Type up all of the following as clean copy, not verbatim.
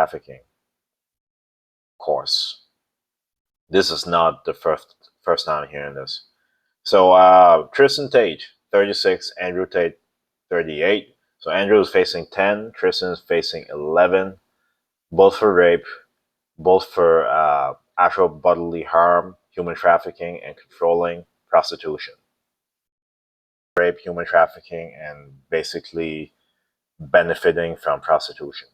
trafficking. Of course, this is not the first time hearing this. So Tristan Tate, 36, Andrew Tate, 38. So Andrew is facing 10, Tristan is facing 11, both for rape, both for actual bodily harm, human trafficking, and controlling prostitution. Rape, human trafficking, and basically benefiting from prostitution.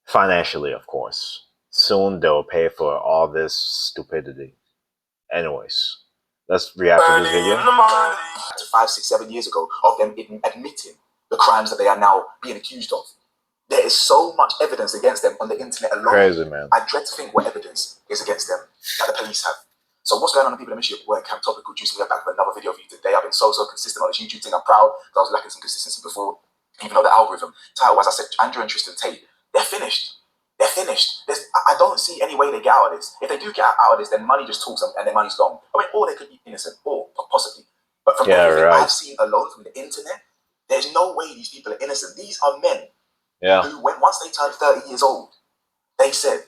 Financially, of course. Soon they'll pay for all this stupidity. Anyways, let's react to this video. 5, 6, 7 years ago of them admitting the crimes that they are now being accused of. There is so much evidence against them on the internet alone. Crazy, man. I dread to think what evidence is against them that the police have. So what's going on, people? Let me show you where Cam Topical Juice. We're back with another video for you today. I've been so consistent on this YouTube thing. I'm proud because I was lacking some consistency before. Even though the algorithm title, as I said, Andrew and Tristan Tate, they're finished. They're finished. I don't see any way they get out of this. If they do get out of this, then money just talks and their money's gone. I mean, or they could be innocent, or possibly. But from everything I've seen alone from the internet, there's no way these people are innocent. These are men who, once they turned 30 years old, they said,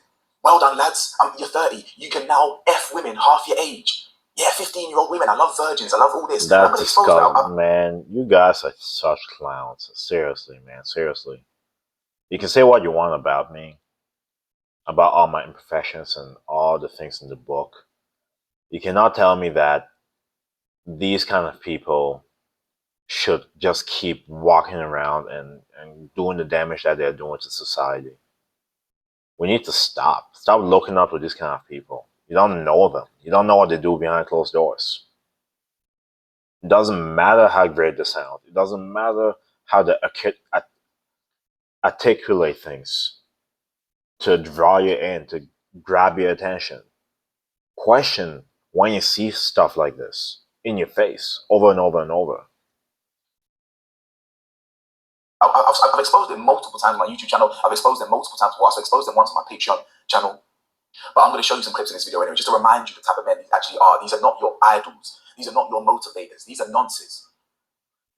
well done, lads, you're 30. You can now F women half your age. Yeah, 15-year-old women. I love virgins. I love all this. That's disgusting, man. You guys are such clowns. Seriously, man. Seriously. You can say what you want about me, about all my imperfections and all the things in the book. You cannot tell me that these kind of people should just keep walking around and doing the damage that they're doing to society. We need to stop. Stop looking up to these kind of people. You don't know them. You don't know what they do behind closed doors. It doesn't matter how great they sound. It doesn't matter how they articulate things to draw you in, to grab your attention. Question when you see stuff like this in your face over and over and over. I've exposed them multiple times on my YouTube channel. I've exposed them multiple times before. I've exposed them once on my Patreon channel. But I'm going to show you some clips in this video anyway, just to remind you the type of men these actually are. These are not your idols. These are not your motivators. These are nonsense.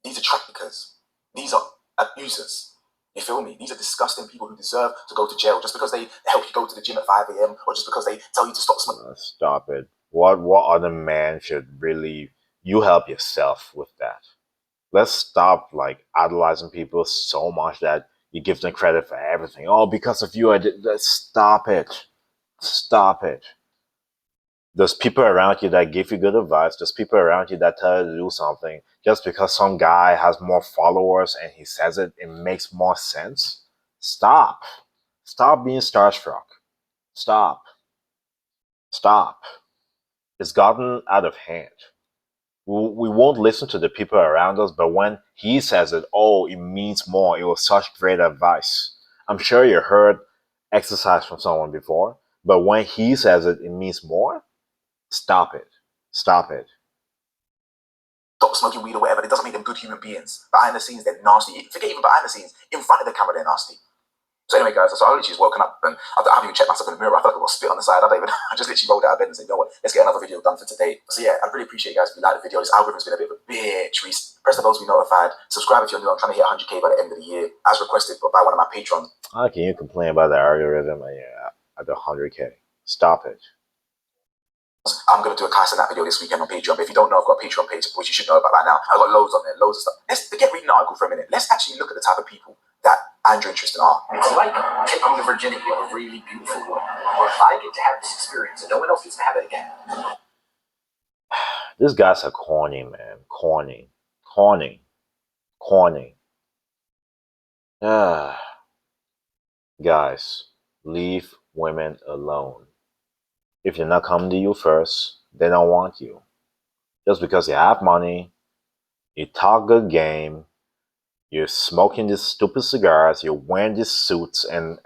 These are traffickers. These are abusers. You feel me? These are disgusting people who deserve to go to jail just because they help you go to the gym at 5 a.m. or just because they tell you to stop smoking. Stop it. What other man should really... You help yourself with that. Let's stop like idolizing people so much that you give them credit for everything. Oh, because of you I did that. Stop it. Stop it. There's people around you that give you good advice. There's people around you that tell you to do something. Just because some guy has more followers and he says it, it makes more sense. Stop. Stop being starstruck. Stop. Stop. It's gotten out of hand. We won't listen to the people around us, but when he says it, oh, it means more. It was such great advice. I'm sure you heard exercise from someone before, but when he says it, it means more. Stop it. Stop it. Stop smoking weed or whatever. It doesn't make them good human beings. Behind the scenes, they're nasty. Forget even behind the scenes. In front of the camera, they're nasty. So anyway, guys, so I literally just woken up and I haven't even checked myself in the mirror. I felt like I got spit on the side. I just literally rolled out of bed and said, you know what, let's get another video done for today. So yeah, I really appreciate you guys if you like the video. This algorithm's been a bit of a bitch. Press the bell to be notified. Subscribe if you're new. I'm trying to hit 100K by the end of the year, as requested by one of my patrons. How can you complain about the algorithm at the 100K? Stop it. I'm going to do a cast on that video this weekend on Patreon. But if you don't know, I've got a Patreon page, which you should know about by now. I've got loads on there, loads of stuff. Let's forget reading the article for a minute. Let's actually look at the type of people that Andrew and Tristan are. It's like taking the virginity of a really beautiful woman. Or if I get to have this experience and no one else gets to have it again. These guys are corny, man. Corny. Corny. Corny. Guys, leave women alone. If they're not coming to you first, they don't want you. Just because you have money, you talk good game, you're smoking these stupid cigars, you're wearing these suits and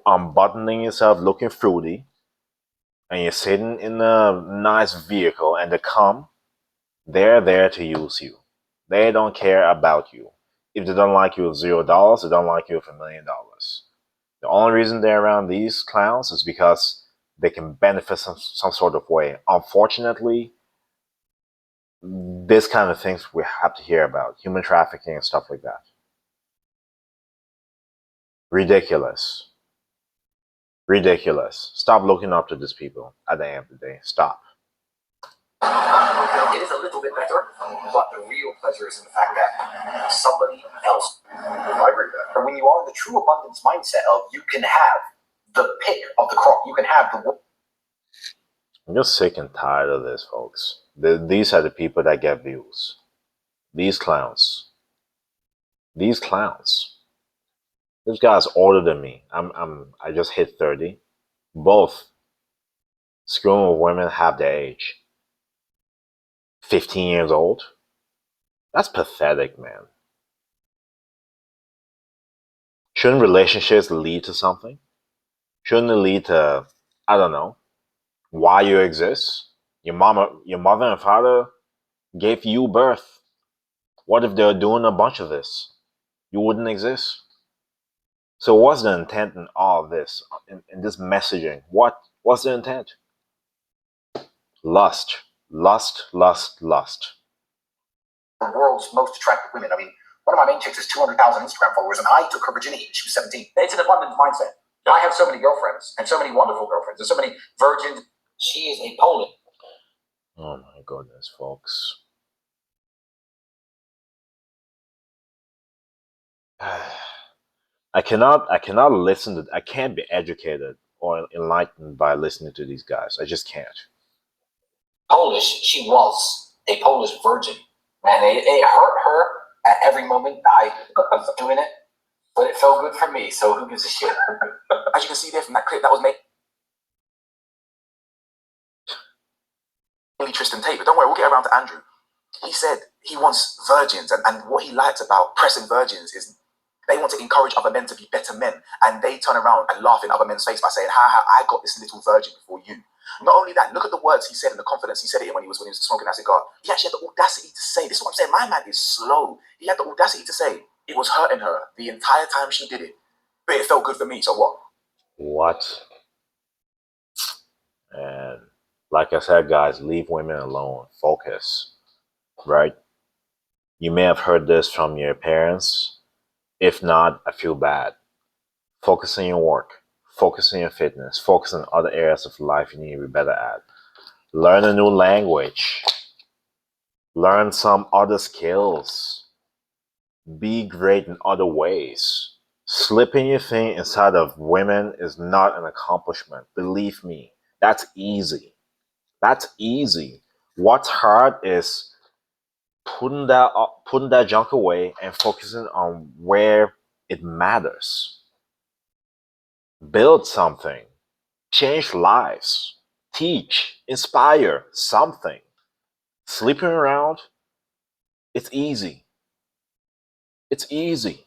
unbuttoning yourself looking fruity, and you're sitting in a nice vehicle and they come, they're there to use you. They don't care about you. If they don't like you with $0, they don't like you with $1 million. The only reason they're around these clowns is because they can benefit some sort of way. Unfortunately, this kind of things we have to hear about. Human trafficking and stuff like that. Ridiculous. Ridiculous. Stop looking up to these people at the end of the day. Stop. It is a little bit better, but the real pleasure is in the fact that somebody else. I agree with that. When you are in the true abundance mindset of you can have the pick of the crop, you can have the. I'm just sick and tired of this, folks. These are the people that get views. These clowns. These clowns. This guy's older than me. I just hit 30. Both screwing with women half their age. 15 years old. That's pathetic, man. Shouldn't relationships lead to something? Shouldn't it lead to, I don't know, why you exist? Your mother and father gave you birth. What if they're doing a bunch of this? You wouldn't exist. So what's the intent in all of this, in this messaging? What's the intent? Lust, lust, lust, lust. The world's most attractive women. I mean, one of my main chicks has 200,000 Instagram followers, and I took her virginity when she was 17. It's an abundance mindset. I have so many girlfriends, and so many wonderful girlfriends, and so many virgins. She is a Polish. Oh my goodness, folks. I cannot listen to, I can't be educated or enlightened by listening to these guys. I just can't. Polish, she was a Polish virgin. And it hurt her at every moment. I was doing it, but it felt good for me, so who gives a shit? As you can see there from that clip that was made. Tristan Tate, but don't worry, we'll get around to Andrew. He said he wants virgins, and what he likes about pressing virgins is they want to encourage other men to be better men, and they turn around and laugh in other men's face by saying, "Ha, I got this little virgin before you." Not only that, look at the words he said and the confidence he said it in when he was smoking that cigar. He actually had the audacity to say, this is what I'm saying, my man is slow. He had the audacity to say it was hurting her the entire time she did it, but it felt good for me, so what? What? And like I said, guys, leave women alone. Focus, right? You may have heard this from your parents. If not, I feel bad. Focus on your work. Focus on your fitness. Focus on other areas of life you need to be better at. Learn a new language. Learn some other skills. Be great in other ways. Slipping your thing inside of women is not an accomplishment. Believe me, that's easy. That's easy. What's hard is putting that junk away and focusing on where it matters. Build something, change lives, teach, inspire something. Sleeping around, it's easy. It's easy.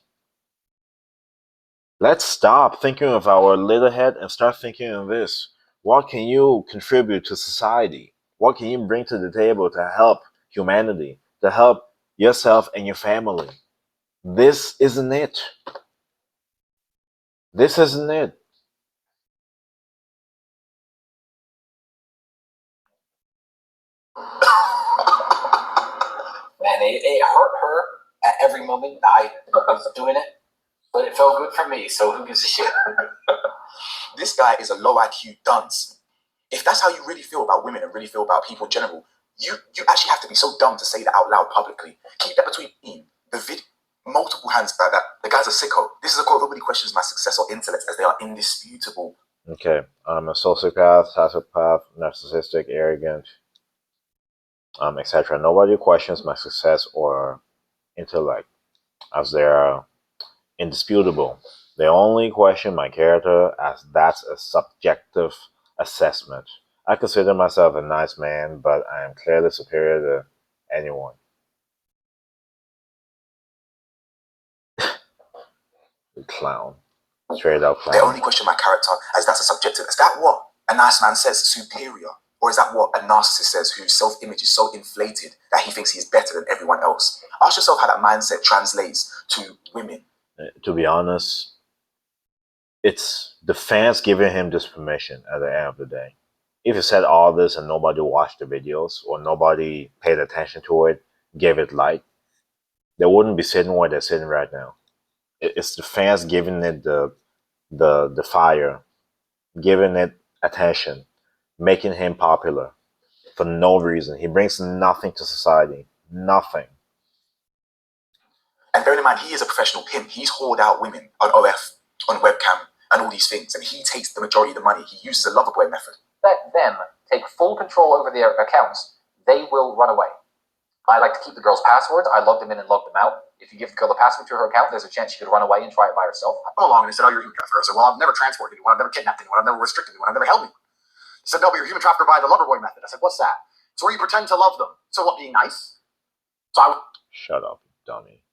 Let's stop thinking of our little head and start thinking of this. What can you contribute to society? What can you bring to the table to help humanity, to help yourself and your family? This isn't it. This isn't it. Man, it hurt her at every moment. I was doing it, but it felt good for me, so who gives a shit? This guy is a low IQ dunce. If that's how you really feel about women and really feel about people in general, you actually have to be so dumb to say that out loud publicly. Keep that between the video. Multiple hands by that. The guy's a sicko. This is a quote: nobody questions my success or intellect as they are indisputable. Okay, I'm a sociopath, psychopath, narcissistic, arrogant, etc. Nobody questions my success or intellect as they are indisputable. They only question my character as that's a subjective assessment. I consider myself a nice man, but I am clearly superior to anyone. Clown. Straight up clown. They only question my character as that's a subjective. Is that what a nice man says, superior? Or is that what a narcissist says, whose self-image is so inflated that he thinks he's better than everyone else? Ask yourself how that mindset translates to women. To be honest, it's the fans giving him this permission at the end of the day. If you said all this and nobody watched the videos or nobody paid attention to it, gave it light, they wouldn't be sitting where they're sitting right now. It's the fans giving it the fire, giving it attention, making him popular for no reason. He brings nothing to society. Nothing. And bearing in mind, he is a professional pimp. He's hauled out women on OF, on webcam, and all these things. And he takes the majority of the money. He uses a lover boy method. Let them take full control over their accounts. They will run away. I like to keep the girl's passwords. I log them in and log them out. If you give the girl a password to her account, there's a chance she could run away and try it by herself. I went along and he said, oh, you're a human trafficker. I said, well, I've never transported anyone. I've never kidnapped anyone. I've never restricted anyone. I've never held anyone. He said, no, but you're a human trafficker by the lover boy method. I said, what's that? It's where you pretend to love them. So what, being nice? So I Shut up, dummy.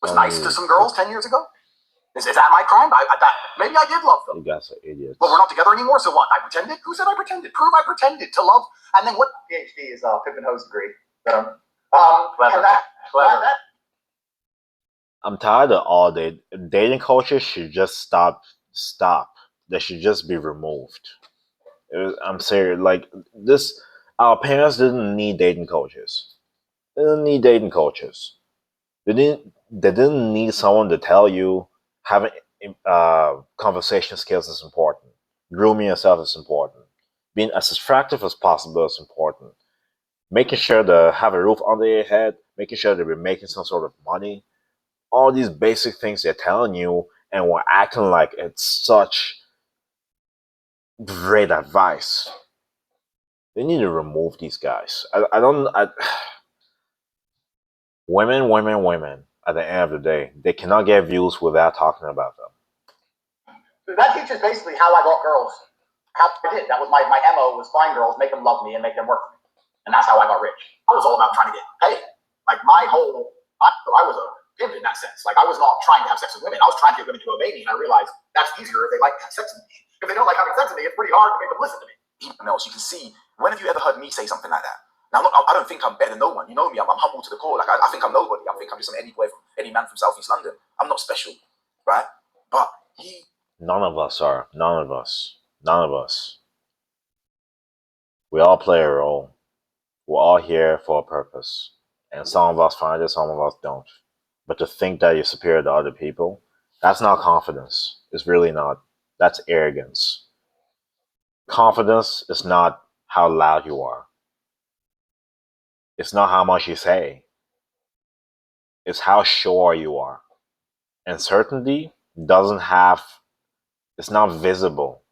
was nice to some girls 10 years ago? Is that my crime? Maybe I did love them. You guys are idiots. Well, we're not together anymore, so what? I pretended? Who said I pretended? Prove I pretended to love. And then what? PhD is Pimp and Hose degree. Clever. I'm tired of all day. Dating culture should just stop. They should just be removed. I'm serious. Like this, our parents didn't need dating coaches. They didn't need dating coaches. They didn't need someone to tell you having conversation skills is important. Grooming yourself is important. Being as attractive as possible is important. Making sure to have a roof under your head. Making sure that we're making some sort of money. All these basic things they're telling you, and we're acting like it's such great advice. They need to remove these guys. Women. At the end of the day, they cannot get views without talking about them. That teaches basically how I got girls. How I did. That was my MO was find girls, make them love me, and make them work for me. And that's how I got rich. I was all about trying to get paid. Like I was a pimp in that sense. Like I was not trying to have sex with women. I was trying to get women to obey me, and I realized that's easier if they like to have sex with me. If they don't like having sex with me, it's pretty hard to make them listen to me. Even else, you can see. When have you ever heard me say something like that? Now, I don't think I'm better than no one. You know me. I'm humble to the core. Like I think I'm nobody. I think I'm just any man from Southeast London. I'm not special, right? But None of us are. None of us. We all play a role. We're all here for a purpose. And some of us find it, some of us don't. But to think that you're superior to other people, that's not confidence. It's really not. That's arrogance. Confidence is not how loud you are. It's not how much you say. It's how sure you are. And certainty it's not visible.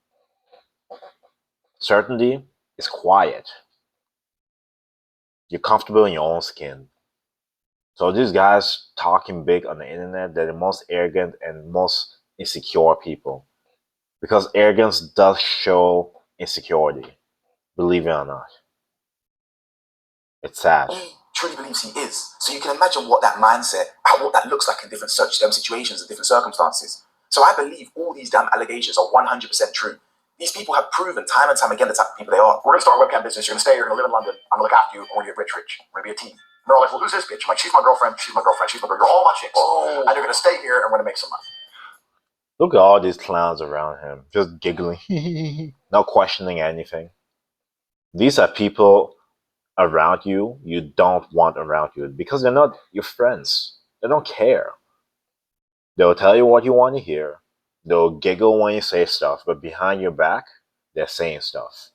Certainty is quiet. You're comfortable in your own skin. So these guys talking big on the internet, they're the most arrogant and most insecure people. Because arrogance does show insecurity, believe it or not. It's sad. He truly believes he is. So you can imagine what that mindset, what that looks like in different situations and different circumstances. So I believe all these damn allegations are 100% true. These people have proven time and time again the type of people they are. We're going to start a webcam business. You're going to stay here. You're going to live in London. I'm going to look after you. We're going to get rich. We're going to be a team. And they're all like, well, who's this bitch? I'm like, she's my girlfriend. She's my girlfriend. She's my girlfriend. You're all my chicks. Oh. And you're going to stay here and we're going to make some money. Look at all these clowns around him, just giggling, not questioning anything. These are people around you don't want around you because they're not your friends. They don't care. They'll tell you what you want to hear. They'll giggle when you say stuff, but behind your back, they're saying stuff.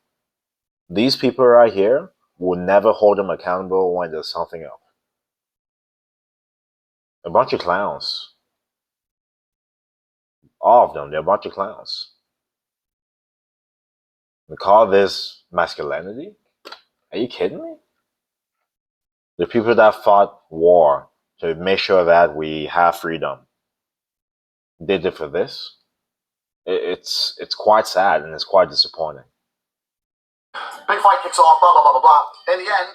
These people right here will never hold them accountable when there's something up. A bunch of clowns. All of them, they're a bunch of clowns. We call this masculinity? Are you kidding me? The people that fought war to make sure that we have freedom did it for this. It's quite sad and it's quite disappointing. Big fight kicks off, blah, blah, blah, blah, blah. In the end,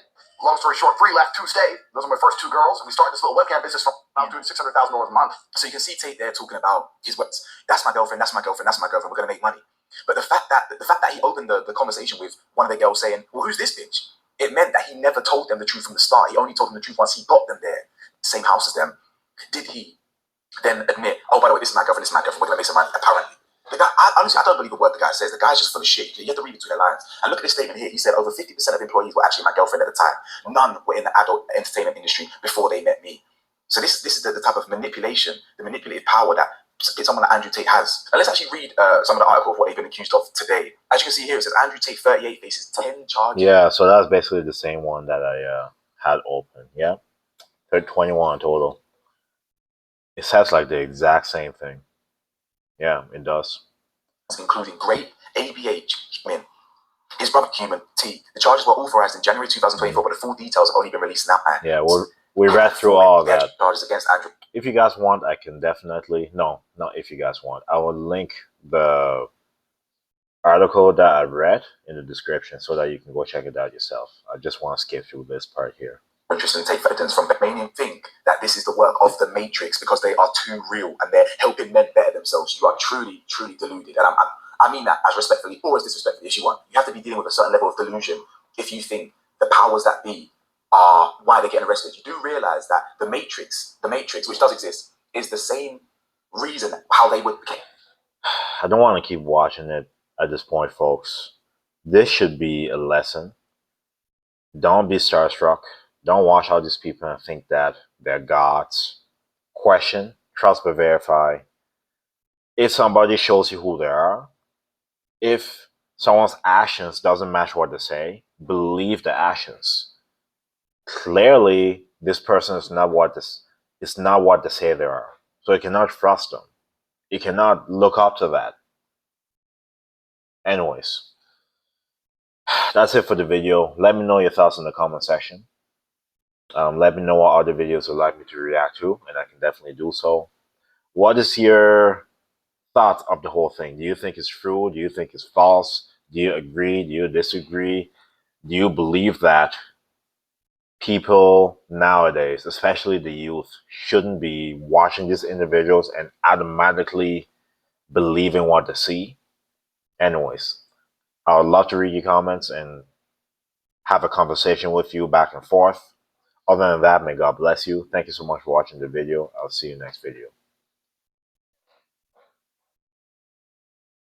long story short, 3 left, 2 stayed. Those are my first 2 girls. And we started this little webcam business from I was doing $600,000 a month. So you can see Tate there talking about his webs. That's my girlfriend, that's my girlfriend, that's my girlfriend. We're going to make money. But the fact that he opened the conversation with one of the girls saying, well, who's this bitch? It meant that he never told them the truth from the start. He only told them the truth once he got them there. Same house as them. Did he then admit, oh, by the way, this is my girlfriend, we're going to make some money? Apparently. The guy, honestly, I don't believe a word the guy says. The guy's just full of shit. You have to read between the lines. And look at this statement here. He said over 50% of employees were actually my girlfriend at the time. None were in the adult entertainment industry before they met me. So this is the type of manipulation, the manipulative power that someone like Andrew Tate has. Now let's actually read some of the article of what they've been accused of today. As you can see here, it says Andrew Tate, 38, faces 10 charges. Yeah, so that's basically the same one that I had open. Yeah, 21 total. It says like the exact same thing. Yeah, it does. Including grape, ABH, mint, his brother human T. The charges were authorized in January 2024, but the full details have only been released now. Yeah, we read through all of that. Charges against Andrew. If you guys want, I can definitely not if you guys want. I will link the article that I read in the description so that you can go check it out yourself. I just want to skip through this part here. Tristan Tate evidence from Many think that this is the work of the Matrix because they are too real and they're helping men better themselves. You are truly, truly deluded. And I mean that as respectfully or as disrespectfully as you want. You have to be dealing with a certain level of delusion if you think the powers that be are why they're getting arrested. You do realize that the Matrix, which does exist, is the same reason how they would become. I don't want to keep watching it at this point, folks. This should be a lesson. Don't be starstruck. Don't watch all these people and think that they're gods. Question, trust but verify. If somebody shows you who they are, if someone's actions doesn't match what they say, believe the actions. Clearly, this person is not what they say they are. So you cannot trust them. You cannot look up to that. Anyways, that's it for the video. Let me know your thoughts in the comment section. Let me know what other videos you'd like me to react to, and I can definitely do so. What is your thought of the whole thing? Do you think it's true? Do you think it's false? Do you agree? Do you disagree? Do you believe that people nowadays, especially the youth, shouldn't be watching these individuals and automatically believing what they see? Anyways, I would love to read your comments and have a conversation with you back and forth. Other than that, may God bless you. Thank you so much for watching the video. I'll see you next video.